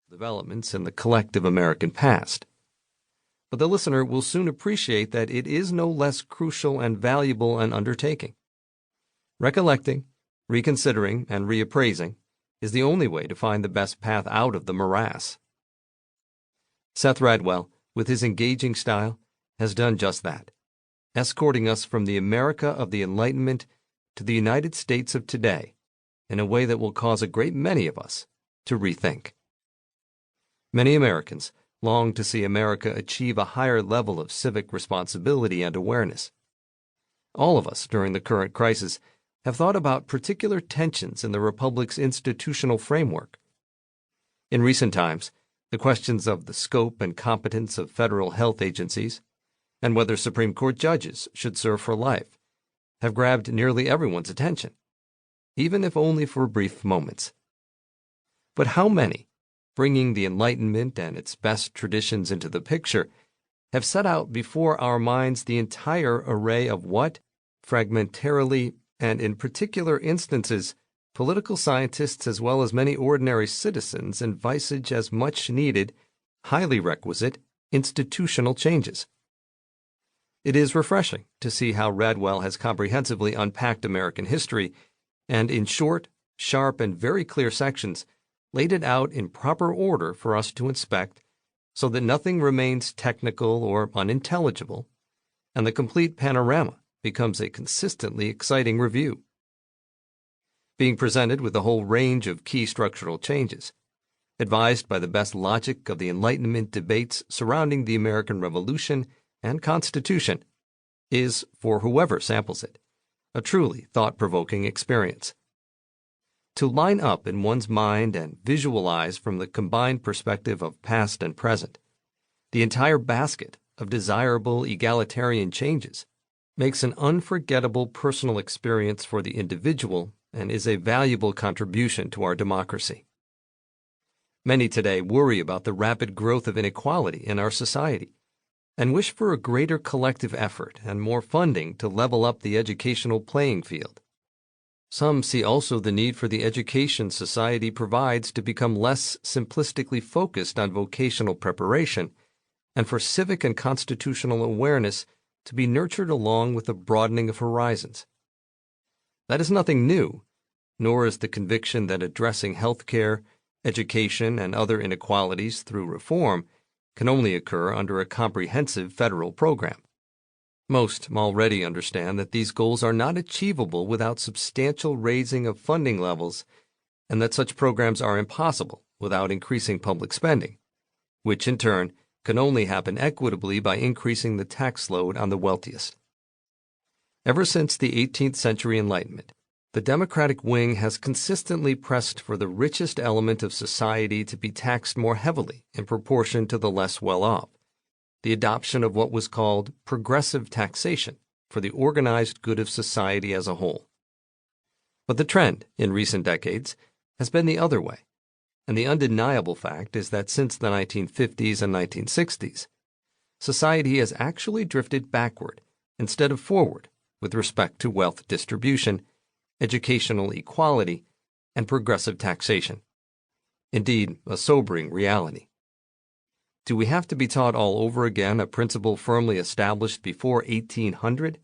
developments in the collective American past. But the listener will soon appreciate that it is no less crucial and valuable an undertaking. Recollecting, reconsidering, and reappraising is the only way to find the best path out of the morass. Seth Radwell, with his engaging style, has done just that, escorting us from the America of the Enlightenment to the United States of today in a way that will cause a great many of us to rethink. Many Americans long to see America achieve a higher level of civic responsibility and awareness. All of us, during the current crisis, have thought about particular tensions in the Republic's institutional framework. In recent times, the questions of the scope and competence of federal health agencies and whether Supreme Court judges should serve for life have grabbed nearly everyone's attention, even if only for brief moments. But how many, bringing the Enlightenment and its best traditions into the picture, have set out before our minds the entire array of what, fragmentarily and in particular instances, political scientists as well as many ordinary citizens envisage as much needed, highly requisite, institutional changes? It is refreshing to see how Radwell has comprehensively unpacked American history and, in short, sharp, and very clear sections, laid it out in proper order for us to inspect so that nothing remains technical or unintelligible, and the complete panorama becomes a consistently exciting review. Being presented with a whole range of key structural changes, advised by the best logic of the Enlightenment debates surrounding the American Revolution and Constitution, is, for whoever samples it, a truly thought-provoking experience. To line up in one's mind and visualize from the combined perspective of past and present the entire basket of desirable egalitarian changes makes an unforgettable personal experience for the individual and is a valuable contribution to our democracy. Many today worry about the rapid growth of inequality in our society and wish for a greater collective effort and more funding to level up the educational playing field. Some see also the need for the education society provides to become less simplistically focused on vocational preparation and for civic and constitutional awareness to be nurtured along with a broadening of horizons. That is nothing new, nor is the conviction that addressing health care, education, and other inequalities through reform can only occur under a comprehensive federal program. Most already understand that these goals are not achievable without substantial raising of funding levels, and that such programs are impossible without increasing public spending, which in turn can only happen equitably by increasing the tax load on the wealthiest. Ever since the 18th century Enlightenment, the Democratic wing has consistently pressed for the richest element of society to be taxed more heavily in proportion to the less well-off, the adoption of what was called progressive taxation for the organized good of society as a whole. But the trend in recent decades has been the other way, and the undeniable fact is that since the 1950s and 1960s, society has actually drifted backward instead of forward with respect to wealth distribution, educational equality, and progressive taxation. Indeed, a sobering reality. Do we have to be taught all over again a principle firmly established before 1800,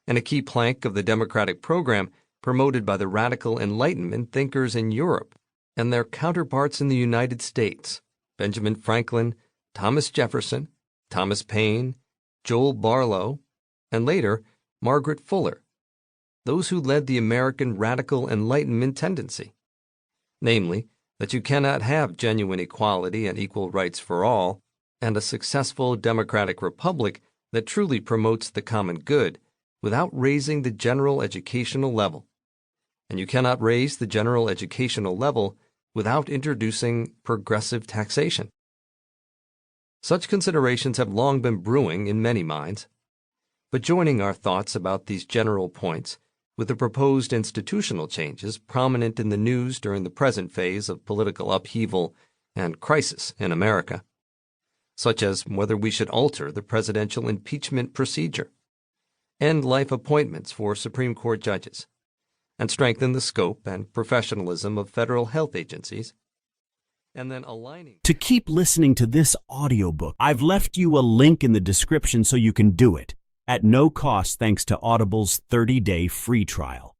and a key plank of the democratic program promoted by the radical Enlightenment thinkers in Europe and their counterparts in the United States, Benjamin Franklin, Thomas Jefferson, Thomas Paine, Joel Barlow, and later Margaret Fuller, those who led the American radical Enlightenment tendency, namely, that you cannot have genuine equality and equal rights for all, and a successful democratic republic that truly promotes the common good without raising the general educational level. And you cannot raise the general educational level without introducing progressive taxation. Such considerations have long been brewing in many minds, but joining our thoughts about these general points with the proposed institutional changes prominent in the news during the present phase of political upheaval and crisis in America, such as whether we should alter the presidential impeachment procedure, end life appointments for Supreme Court judges, and strengthen the scope and professionalism of federal health agencies, and then aligning. To keep listening to this audiobook, I've left you a link in the description so you can do it at no cost thanks to Audible's 30-day free trial.